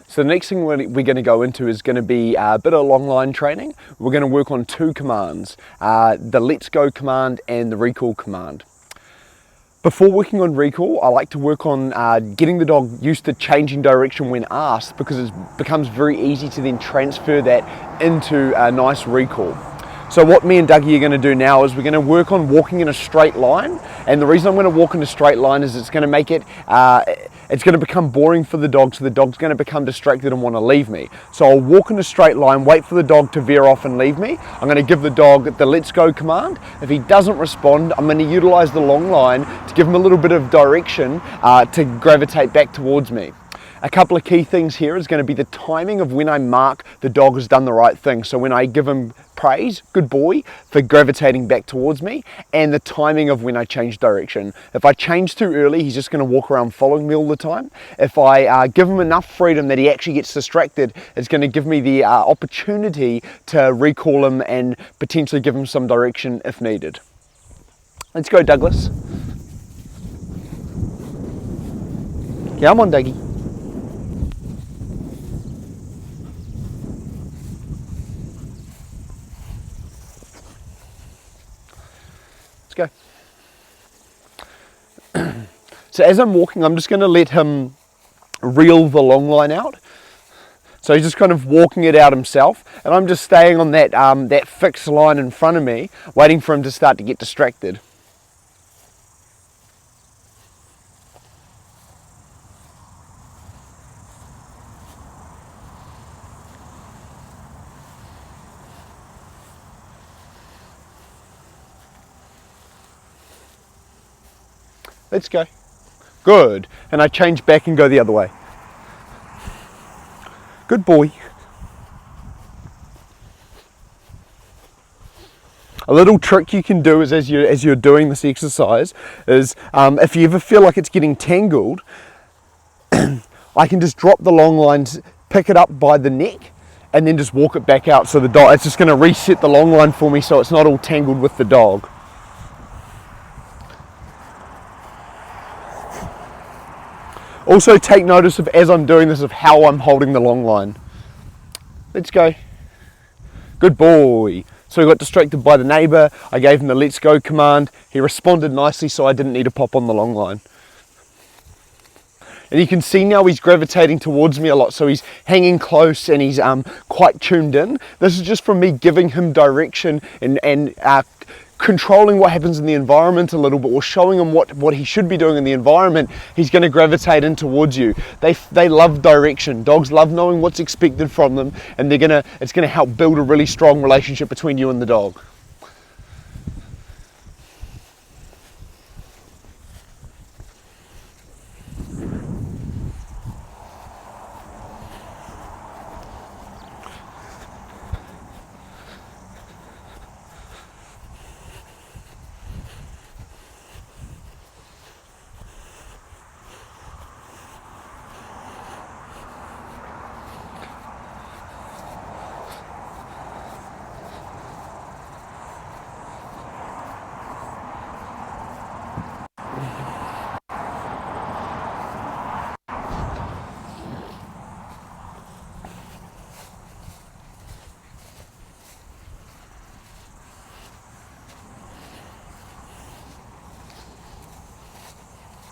So the next thing we're going to go into is going to be a bit of long line training. We're going to work on two commands, the let's go command and the recall command. Before working on recall, I like to work on getting the dog used to changing direction when asked, because it becomes very easy to then transfer that into a nice recall. So what me and Dougie are going to do now is we're going to work on walking in a straight line, and the reason I'm going to walk in a straight line is it's going to make it, it's going to become boring for the dog, so the dog's going to become distracted and want to leave me. So I'll walk in a straight line, wait for the dog to veer off and leave me. I'm going to give the dog the let's go command. If he doesn't respond, I'm going to utilize the long line to give him a little bit of direction to gravitate back towards me. A couple of key things here is going to be the timing of when I mark the dog has done the right thing. So when I give him praise, good boy, for gravitating back towards me, and the timing of when I change direction. If I change too early, he's just going to walk around following me all the time. If I give him enough freedom that he actually gets distracted, it's going to give me the opportunity to recall him and potentially give him some direction if needed. Let's go, Douglas. Come on, Dougie. Let's go. So as I'm walking, I'm just going to let him reel the long line out. So he's just kind of walking it out himself, and I'm just staying on that that fixed line in front of me, waiting for him to start to get distracted. Let's go. Good. And I change back and go the other way. Good boy. A little trick you can do is as you're doing this exercise is if you ever feel like it's getting tangled, I can just drop the long lines, pick it up by the neck, and then just walk it back out. So the dog, it's just going to reset the long line for me, so it's not all tangled with the dog. Also take notice of, as I'm doing this, of how I'm holding the long line. Let's go. Good boy. So he got distracted by the neighbour. I gave him the let's go command. He responded nicely, so I didn't need to pop on the long line. And you can see now he's gravitating towards me a lot, so he's hanging close and he's quite tuned in. This is just from me giving him direction and controlling what happens in the environment a little bit, or showing him what he should be doing in the environment. He's going to gravitate in towards you. They love direction. Dogs love knowing what's expected from them, and it's going to help build a really strong relationship between you and the dog.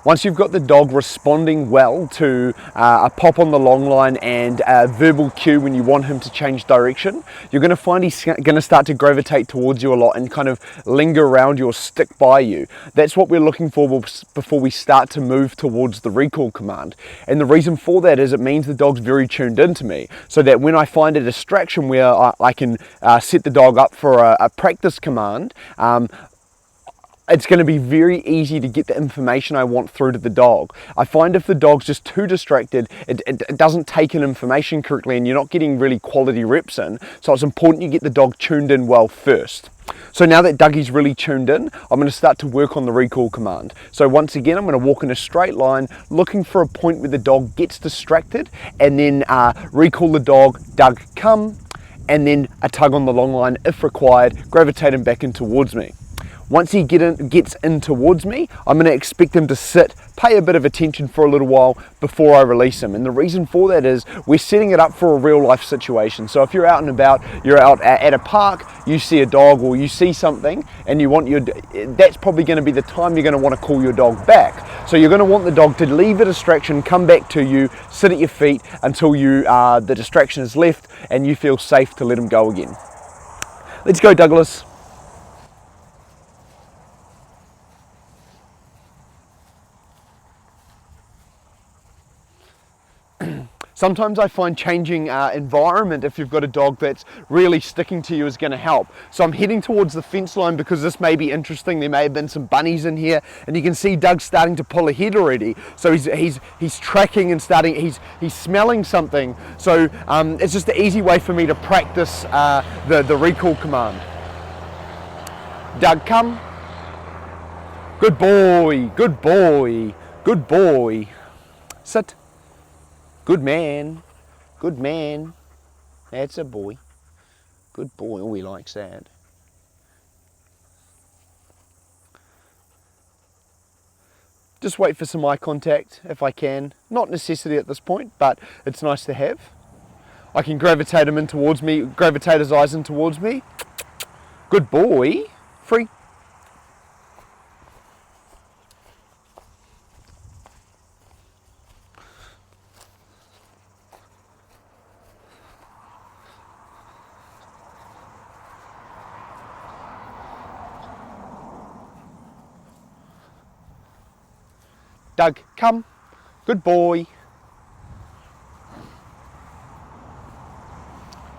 Once you've got the dog responding well to a pop on the long line and a verbal cue when you want him to change direction, you're going to find he's going to start to gravitate towards you a lot and kind of linger around you or stick by you. That's what we're looking for before we start to move towards the recall command. And the reason for that is it means the dog's very tuned into me, so that when I find a distraction where I can set the dog up for a practice command, it's going to be very easy to get the information I want through to the dog. I find if the dog's just too distracted, it doesn't take in information correctly, and you're not getting really quality reps in. So it's important you get the dog tuned in well first. So now that Dougie's really tuned in, I'm going to start to work on the recall command. So once again, I'm going to walk in a straight line, looking for a point where the dog gets distracted, and then recall the dog, Doug, come, and then a tug on the long line if required, gravitate him back in towards me. Once he gets in towards me, I'm going to expect him to sit, pay a bit of attention for a little while before I release him. And the reason for that is we're setting it up for a real life situation. So if you're out and about, you're out at a park, you see a dog or you see something and you want that's probably going to be the time you're going to want to call your dog back. So you're going to want the dog to leave the distraction, come back to you, sit at your feet until the distraction is left and you feel safe to let him go again. Let's go, Douglas. Sometimes I find changing environment if you've got a dog that's really sticking to you is going to help. So I'm heading towards the fence line because this may be interesting. There may have been some bunnies in here and you can see Doug's starting to pull ahead already. So he's tracking and he's smelling something. So it's just an easy way for me to practice the recall command. Doug, come. Good boy, good boy, good boy. Sit. Good man, good man. That's a boy. Good boy, oh, he likes that. Just wait for some eye contact if I can. Not necessity at this point, but it's nice to have. I can gravitate him in towards me, gravitate his eyes in towards me. Good boy. Free. Doug, come. Good boy.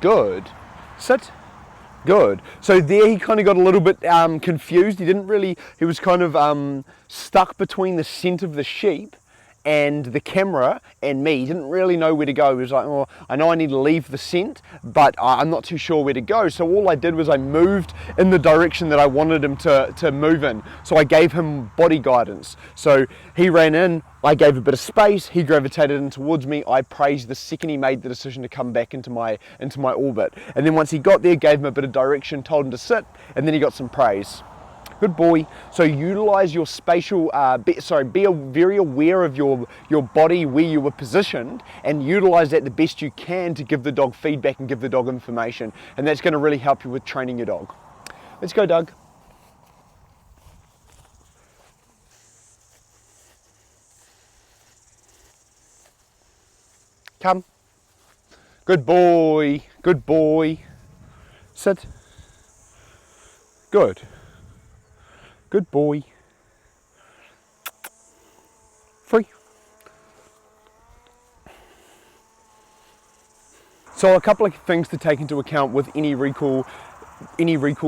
Good. Sit. Good. So there he kind of got a little bit confused. He was kind of stuck between the scent of the sheep and the camera and me. He didn't really know where to go. He was like, oh, I know I need to leave the scent, but I'm not too sure where to go. So all I did was I moved in the direction that I wanted him to move in. So I gave him body guidance. So he ran in, I gave a bit of space, he gravitated in towards me, I praised the second he made the decision to come back into my orbit. And then once he got there, gave him a bit of direction, told him to sit, and then he got some praise. Good boy. So utilize your spatial, be very aware of your body, where you were positioned, and utilize that the best you can to give the dog feedback and give the dog information. And that's going to really help you with training your dog. Let's go, Doug. Come. Good boy. Good boy. Sit. Good. Good boy. Free. So a couple of things to take into account with any recall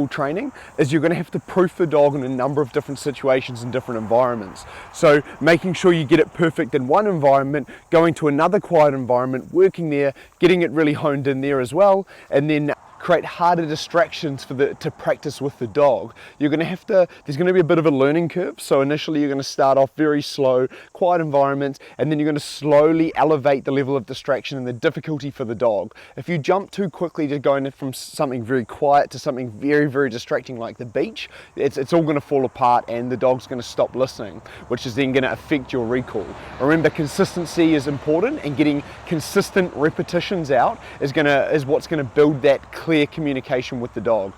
training is you're going to have to proof the dog in a number of different situations and different environments. So making sure you get it perfect in one environment, going to another quiet environment, working there, getting it really honed in there as well, and then create harder distractions to practice with the dog. There's going to be a bit of a learning curve. So initially you're going to start off very slow, quiet environments, and then you're going to slowly elevate the level of distraction and the difficulty for the dog. If you jump too quickly to going from something very quiet to something very, very distracting like the beach, it's all going to fall apart and the dog's going to stop listening, which is then going to affect your recall. Remember, consistency is important, and getting consistent repetitions out is what's going to build that clear communication with the dog.